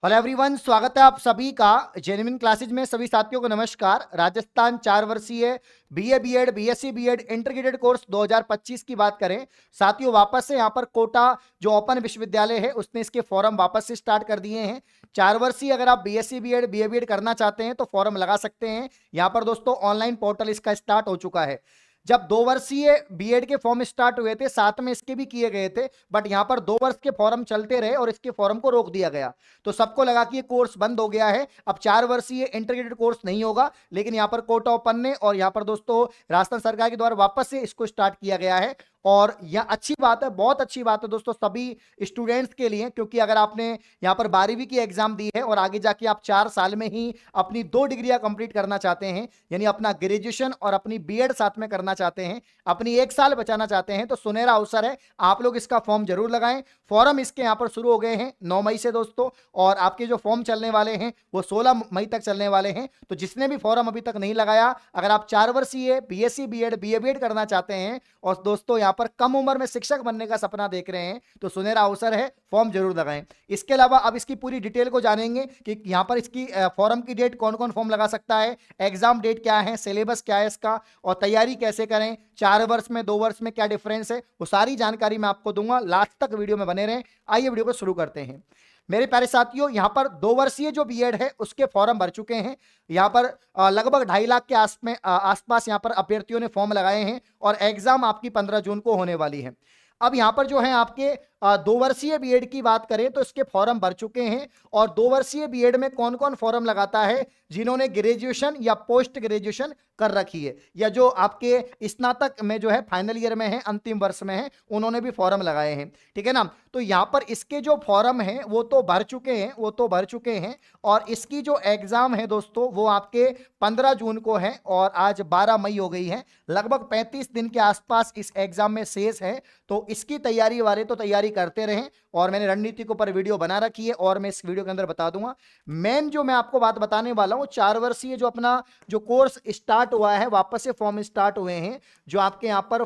Hello everyone, स्वागत है आप सभी का जेन्युइन क्लासेज में। सभी साथियों को नमस्कार। राजस्थान 4 वर्षीय BA BEd BSc BEd integrated course 2025 की बात करें साथियों, वापस से यहाँ पर कोटा जो ओपन विश्वविद्यालय है उसने इसके फॉर्म वापस से स्टार्ट कर दिए हैं। 4 वर्षीय अगर आप बीएससी बीएड बीए बीएड करना चाहते हैं तो फॉर्म लगा सकते हैं। यहाँ पर दोस्तों ऑनलाइन पोर्टल इसका स्टार्ट हो चुका है। जब 2 वर्षीय बीएड के फॉर्म स्टार्ट हुए थे, साथ में इसके भी किए गए थे, बट यहाँ पर 2 वर्ष के फॉर्म चलते रहे और इसके फॉर्म को रोक दिया गया। तो सबको लगा कि ये कोर्स बंद हो गया है, अब 4 वर्षीय इंटीग्रेटेड कोर्स नहीं होगा। लेकिन यहाँ पर कोटा ओपन ने और यहाँ पर दोस्तों राजस्थान सरकार के द्वारा वापस से इसको स्टार्ट किया गया है। और यह अच्छी बात है, बहुत अच्छी बात है दोस्तों सभी स्टूडेंट्स के लिए, क्योंकि अगर आपने यहाँ पर 12वीं की एग्जाम दी है और आगे जाके आप 4 साल में ही अपनी 2 डिग्रियां कंप्लीट करना चाहते हैं, यानी अपना ग्रेजुएशन और अपनी बीएड साथ में करना चाहते हैं, अपनी 1 साल बचाना चाहते हैं, तो सुनहरा अवसर है, आप लोग इसका फॉर्म जरूर लगाएं। फॉर्म इसके यहाँ पर शुरू हो गए हैं 9 मई से दोस्तों, और आपके जो फॉर्म चलने वाले हैं वो 16 मई तक चलने वाले हैं। तो जिसने भी फॉर्म अभी तक नहीं लगाया, अगर आप 4 वर्षीय बीएससी बीएड बीए बीएड करना चाहते हैं और दोस्तों यहाँ पर कम उम्र में शिक्षक बनने का सपना देख रहे हैं, तो सुनहरा अवसर है, फॉर्म जरूर लगाएं। इसके अलावा अब इसकी पूरी डिटेल को जानेंगे कि यहाँ पर इसकी फॉर्म की डेट, कौन कौन फॉर्म लगा सकता है, एग्जाम डेट क्या है, सिलेबस क्या है इसका, और तैयारी कैसे करें, 4 वर्ष में 2 वर्ष में क्या डिफरेंस है, वो सारी जानकारी मैं आपको दूंगा। लास्ट तक वीडियो में बने रहें। आइए वीडियो को शुरू करते हैं। मेरे प्यारे साथियों, यहां पर 2 वर्षीय जो बीएड है उसके फॉर्म भर चुके हैं। यहां पर लगभग 2.5 लाख के आसपास यहां पर अभ्यर्थियों ने फॉर्म लगाए हैं और एग्जाम आपकी 15 जून को होने वाली है। अब यहां पर जो है आपके 2 वर्षीय बीएड की बात करें तो इसके फॉर्म भर चुके हैं। और 2 वर्षीय बीएड में कौन कौन फॉर्म लगाता है? जिन्होंने ग्रेजुएशन या पोस्ट ग्रेजुएशन कर रखी है, या जो आपके स्नातक में जो है फाइनल ईयर में है, अंतिम वर्ष में है, उन्होंने भी फॉर्म लगाए हैं। ठीक है ना। तो यहाँ पर इसके जो फॉर्म हैं वो तो भर चुके हैं और इसकी जो एग्जाम है दोस्तों वो आपके 15 जून को है और आज 12 मई हो गई है। लगभग 35 दिन के आसपास इस एग्जाम में शेष है। तो इसकी तैयारी वाले तो तैयारी करते रहें, और मैंने रणनीति के ऊपर वीडियो बना रखी है और मैं इस वीडियो के अंदर बता दूंगा। मेन जो मैं आपको बात बताने वाला हूं, 4 वर्षीय जो अपना जो कोर्स स्टार्ट हुआ है, वापस से फॉर्म स्टार्ट हुए हैं, जो आपके यहाँ पर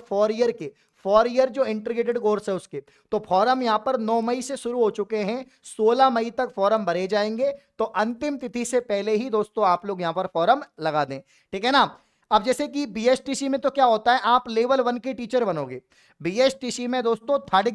4 ईयर जो इंटीग्रेटेड कोर्स है उसके, तो फॉर्म यहाँ पर 9 मई से शुरू हो चुके हैं, 16 मई तक फॉर्म भरे जाएंगे। तो अंतिम तिथि से पहले ही दोस्तों आप लोग यहाँ पर फॉर्म लगा दें। ठीक है ना। अब जैसे कि बीएसटीसी में तो क्या होता है, आप लेवल 1 के टीचर बनोगे। बीएसटीसी में दोस्तों थर्ड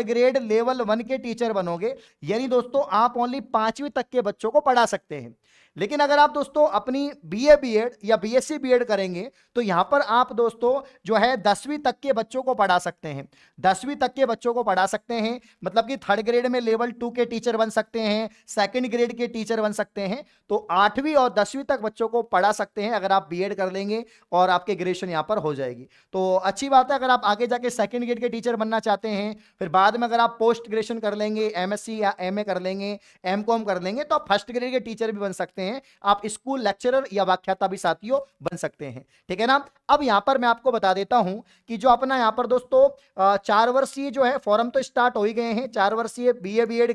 ग्रेड लेवल 1 के टीचर बनोगे, यानी दोस्तों आप ओनली 5वीं तक के बच्चों को पढ़ा सकते हैं। लेकिन अगर आप दोस्तों अपनी बीए बीएड या बीएससी बीएड करेंगे तो यहां पर आप दोस्तों जो है 10वीं तक के बच्चों को पढ़ा सकते हैं। 10वीं तक के बच्चों को पढ़ा सकते हैं, मतलब कि 3rd ग्रेड में लेवल 2 के टीचर बन सकते हैं, 2nd ग्रेड के टीचर बन सकते हैं। तो 8वीं और 10वीं तक बच्चों को पढ़ा सकते हैं अगर आप बीएड कर लेंगे और आपके ग्रेजुएशन यहां पर हो जाएगी। तो अच्छी बात है। अगर आप आगे जाके 2nd ग्रेड के टीचर बनना चाहते हैं, फिर बाद में अगर आप पोस्ट ग्रेजुएशन कर लेंगे, एमएससी या एमए कर लेंगे, एमकॉम कर लेंगे, तो आप 1st ग्रेड के टीचर भी बन सकते हैं। आप स्कूल लेक्चरर या व्याख्याता भी साथियों बन सकते हैं। ठीक है ना। अब यहां पर मैं आपको बता देता हूं कि जो अपना यहां पर दोस्तों 4 वर्षीय जो है फॉर्म तो स्टार्ट हो ही गए हैं। 4 वर्षीय बीए बीएड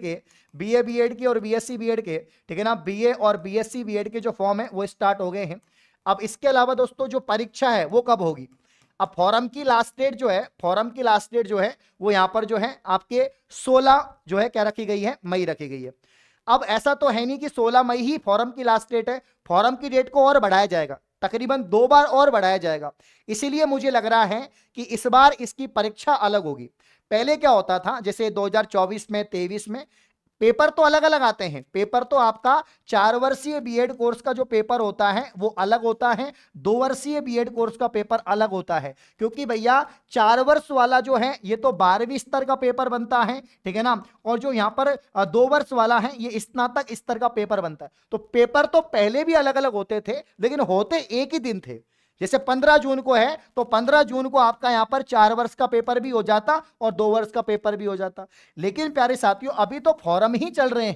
के और बीएससी बीएड के, ठीक है ना, बीए और बीएससी बीएड के जो फॉर्म है वो स्टार्ट हो गए हैं। अब इसके अलावा दोस्तों जो परीक्षा है वो कब होगी? अब फॉर्म की लास्ट डेट जो है वो यहां पर जो है आपके 16 जो है क्या रखी गई है, मई रखी गई है। अब ऐसा तो है नहीं कि 16 मई ही फॉर्म की लास्ट डेट है, फॉर्म की डेट को और बढ़ाया जाएगा, तकरीबन 2 बार और बढ़ाया जाएगा। इसीलिए मुझे लग रहा है कि इस बार इसकी परीक्षा अलग होगी। पहले क्या होता था, जैसे 2024 में 23 में पेपर तो अलग अलग आते हैं। पेपर तो आपका 4 वर्षीय बीएड कोर्स का जो पेपर होता है वो अलग होता है, 2 वर्षीय बीएड कोर्स का पेपर अलग होता है, क्योंकि भैया 4 वर्ष वाला जो है ये तो 12वीं स्तर का पेपर बनता है। ठीक है ना। और जो यहाँ पर 2 वर्ष वाला है ये स्नातक स्तर का पेपर बनता है। तो पेपर तो पहले भी अलग अलग होते थे, लेकिन होते एक ही दिन थे। जैसे 15 जून को है तो 15 जून को आपका यहां पर 4 वर्ष का पेपर भी हो जाता और 2 वर्ष का पेपर भी हो जाता। लेकिन प्यारे साथियों अभी तो फॉर्म ही चल रहे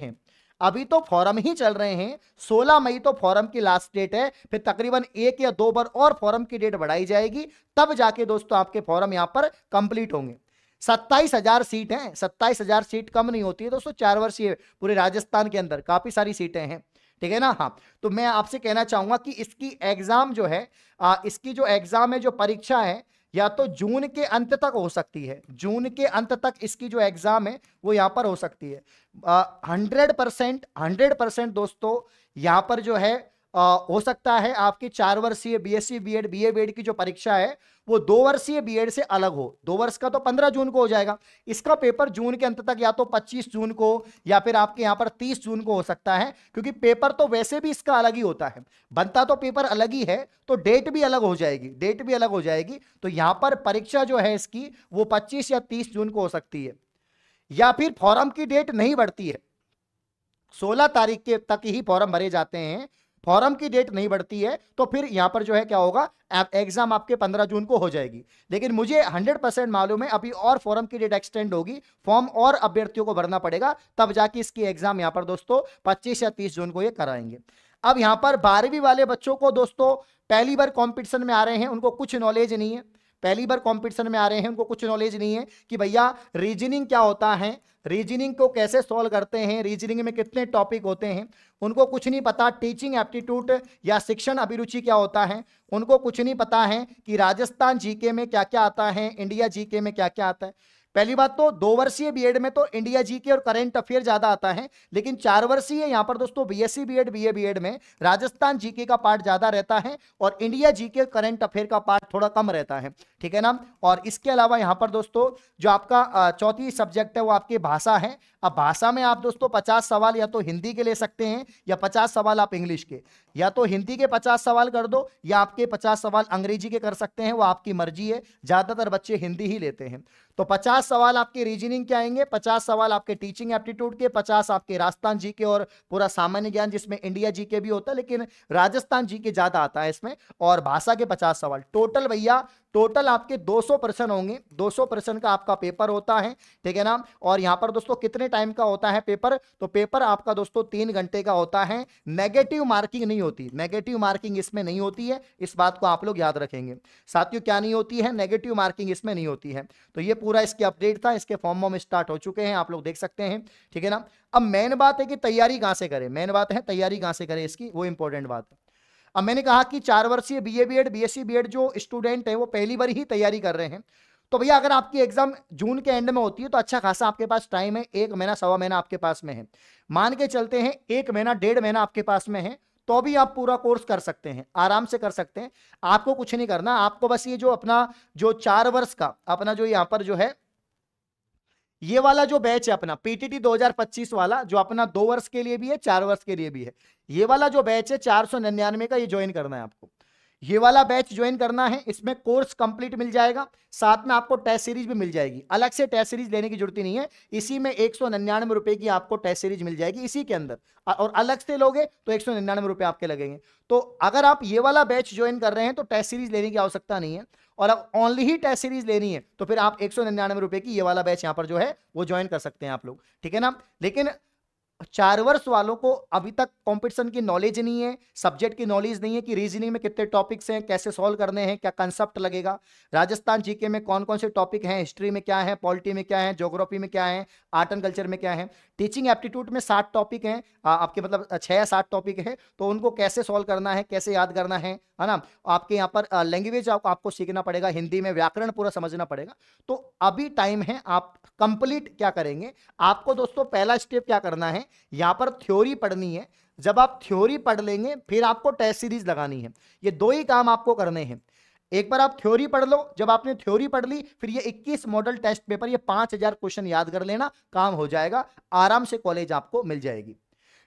हैं। 16 मई तो फॉर्म की लास्ट डेट है, फिर तकरीबन 1 या 2 बार और फॉर्म की डेट बढ़ाई जाएगी, तब जाके दोस्तों आपके फॉर्म यहां पर कंप्लीट होंगे। 27,000 सीट हैं, 27,000 सीट कम नहीं होती है दोस्तों। 4 वर्षीय पूरे राजस्थान के अंदर काफी सारी सीटें हैं। ठीक है ना। हाँ, तो मैं आपसे कहना चाहूंगा कि इसकी एग्जाम जो है इसकी जो एग्जाम है, जो परीक्षा है, या तो जून के अंत तक हो सकती है, जून के अंत तक इसकी जो एग्जाम है वो यहां पर हो सकती है। 100% दोस्तों यहां पर जो है हो सकता है आपकी 4 वर्षीय बीएससी बीएड बीए बीएड की जो परीक्षा है वो 2 वर्षीय बीएड से अलग हो। 2 वर्ष का तो 15 जून को हो जाएगा, इसका पेपर जून के अंत तक या तो 25 जून को या फिर आपके यहां पर 30 जून को हो सकता है, क्योंकि पेपर तो वैसे भी इसका अलग ही होता है, बनता तो पेपर अलग ही है, तो डेट भी अलग हो जाएगी, डेट भी अलग हो जाएगी। तो यहां पर परीक्षा जो है इसकी वो 25 या 30 जून को हो सकती है, या फिर फॉर्म की डेट नहीं बढ़ती है, 16 तारीख के तक ही फॉर्म भरे जाते हैं, फॉर्म की डेट नहीं बढ़ती है, तो फिर यहां पर जो है क्या होगा, एग्जाम आपके 15 जून को हो जाएगी। लेकिन मुझे 100% मालूम है अभी और फॉर्म की डेट एक्सटेंड होगी, फॉर्म और अभ्यर्थियों को भरना पड़ेगा, तब जाके इसकी एग्जाम यहां पर दोस्तों 25 या 30 जून को ये कराएंगे। अब यहां पर 12वीं वाले बच्चों को दोस्तों पहली बार कॉम्पिटिशन में आ रहे हैं, उनको कुछ नॉलेज नहीं है, पहली बार कॉम्पिटिशन में आ रहे हैं, उनको कुछ नॉलेज नहीं है कि भैया रीजनिंग क्या होता है, रीजनिंग को कैसे सॉल्व करते हैं, रीजनिंग में कितने टॉपिक होते हैं, उनको कुछ नहीं पता। टीचिंग एप्टीट्यूड या शिक्षण अभिरुचि क्या होता है, उनको कुछ नहीं पता है कि राजस्थान जीके में क्या क्या आता है, इंडिया जीके में क्या क्या आता है। पहली बात तो 2 वर्षीय बीएड में तो इंडिया जीके और करंट अफेयर ज्यादा आता है, लेकिन 4 वर्षीय यहां पर दोस्तों बीएससी बीएड बीए बीएड में राजस्थान जीके का पार्ट ज्यादा रहता है और इंडिया जीके करंट अफेयर का पार्ट थोड़ा कम रहता है, ठीक है ना। और इसके अलावा यहां पर दोस्तों जो आपका चौथी सब्जेक्ट है वो आपकी भाषा है। अब भाषा में आप दोस्तों 50 सवाल या तो हिंदी के ले सकते हैं या 50 सवाल आप इंग्लिश के, या तो हिंदी के 50 सवाल कर दो या आपके 50 सवाल अंग्रेजी के कर सकते हैं, वो आपकी मर्जी है, ज्यादातर बच्चे हिंदी ही लेते हैं। तो 50 सवाल आपके रीजनिंग के आएंगे, 50 सवाल आपके टीचिंग एप्टीट्यूड के, 50 आपके राजस्थान जीके और पूरा सामान्य ज्ञान जिसमें इंडिया जीके भी होता है लेकिन राजस्थान जीके ज्यादा आता है इसमें, और भाषा के 50 सवाल। टोटल भैया टोटल आपके 200 प्रश्न होंगे, 200 प्रश्न का आपका पेपर होता है, ठीक है ना। और यहां पर दोस्तों कितने टाइम का होता है पेपर, तो पेपर आपका दोस्तों 3 घंटे का होता है। नेगेटिव मार्किंग नहीं होती, नेगेटिव मार्किंग इसमें नहीं होती है, इस बात को आप लोग याद रखेंगे साथियों। क्या नहीं होती है, नेगेटिव मार्किंग इसमें नहीं होती है। तो ये पूरा इसके अपडेट था, इसके फॉर्म स्टार्ट हो चुके हैं, आप लोग देख सकते हैं, ठीक है ना। अब मेन बात है कि तैयारी कहां से करें, मेन बात है तैयारी कहां से करें इसकी, वो इंपॉर्टेंट बात है। अब मैंने कहा कि 4 वर्षीय बीए बीएड बीएससी बीएड जो स्टूडेंट है वो पहली बार ही तैयारी कर रहे हैं, तो भैया अगर आपकी एग्जाम जून के एंड में होती है तो अच्छा खासा आपके पास टाइम है, 1 महीना सवा महीना आपके पास में है, मान के चलते हैं 1 महीना 1.5 महीना आपके पास में है, तो भी आप पूरा कोर्स कर सकते हैं, आराम से कर सकते हैं। आपको कुछ नहीं करना, आपको बस ये जो अपना जो 4 वर्ष का अपना जो यहाँ पर जो है ये वाला जो बैच है अपना पीटीटी 2025 वाला, जो अपना 2 वर्ष के लिए भी है 4 वर्ष के लिए भी है, ये वाला जो बैच है 499 का, ये ज्वाइन करना है आपको, ये वाला बैच ज्वाइन करना है। इसमें कोर्स कंप्लीट मिल जाएगा, साथ में आपको टेस्ट सीरीज भी मिल जाएगी, अलग से टेस्ट सीरीज लेने की जरूरत नहीं है, इसी में 199 रुपए की आपको टेस्ट सीरीज मिल जाएगी इसी के अंदर, और अलग से लोगे तो 199 रुपए आपके लगेंगे। तो अगर आप ये वाला बैच ज्वाइन कर रहे हैं तो टेस्ट सीरीज लेने की आवश्यकता नहीं है, और अब ओनली ही टेस्ट सीरीज लेनी है तो फिर आप 199 रुपए की ये वाला बैच यहां पर जो है वो ज्वाइन कर सकते हैं आप लोग, ठीक है ना। लेकिन 4 वर्ष वालों को अभी तक कंपटीशन की नॉलेज नहीं है, सब्जेक्ट की नॉलेज नहीं है कि रीजनिंग में कितने टॉपिक्स हैं, कैसे सॉल्व करने हैं, क्या कंसेप्ट लगेगा, राजस्थान जीके में कौन कौन से टॉपिक हैं, हिस्ट्री में क्या है, पॉलिटी में क्या है, ज्योग्राफी में क्या है, आर्ट एंड कल्चर में क्या है, टीचिंग एप्टीट्यूड में 60 टॉपिक हैं आपके, मतलब 6 या 7 टॉपिक है, तो उनको कैसे सॉल्व करना है, कैसे याद करना है ना। आपके यहाँ पर लैंग्वेज आपको सीखना पड़ेगा, हिंदी में व्याकरण पूरा समझना पड़ेगा। तो अभी टाइम है, आप कंप्लीट क्या करेंगे, आपको दोस्तों पहला स्टेप क्या करना है, यहां पर थ्योरी पढ़नी है। जब आप थ्योरी पढ़ लेंगे फिर आपको टेस्ट सीरीज लगानी है, ये 2 ही काम आपको करने हैं। एक बार आप थ्योरी पढ़ लो, जब आपने थ्योरी पढ़ ली फिर ये 21 मॉडल टेस्ट पेपर, ये 5000 क्वेश्चन याद कर लेना, काम हो जाएगा, आराम से कॉलेज आपको मिल जाएगी,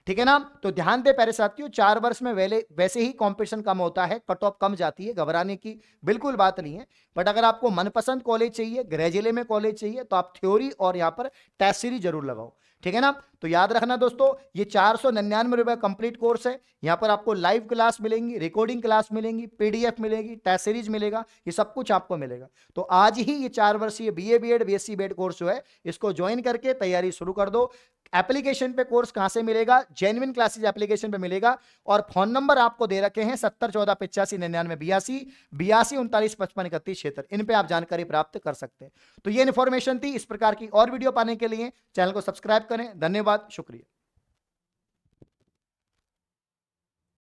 ठीक है ना। तो ध्यान दे प्यारे साथियों, 4 वर्ष में वैसे ही कंपटीशन कम होता है, कट ऑफ कम जाती है, घबराने की बिल्कुल बात नहीं है। बट अगर आपको मनपसंद कॉलेज चाहिए, गृह जिले में कॉलेज चाहिए, तो आप थ्योरी और यहाँ पर टेस्ट सीरीज जरूर लगाओ, ठीक है ना। तो याद रखना दोस्तों, ये 499 रुपए कंप्लीट कोर्स है, यहाँ पर आपको लाइव क्लास मिलेंगी, रिकॉर्डिंग क्लास मिलेंगी, पीडीएफ मिलेगी, टेस्ट सीरीज मिलेगा, ये सब कुछ आपको मिलेगा। तो आज ही ये 4 वर्षीय BA BEd BSc BEd course जो है इसको ज्वाइन करके तैयारी शुरू कर दो। एप्लीकेशन पे कोर्स कहां से मिलेगा, जेन्युइन क्लासेज एप्लीकेशन पे मिलेगा, और फोन नंबर आपको दे रखे हैं 7014859982 इन पे आप जानकारी प्राप्त कर सकते हैं। तो ये इन्फॉर्मेशन थी, इस प्रकार की और वीडियो पाने के लिए चैनल को सब्सक्राइब करें। धन्यवाद, शुक्रिया।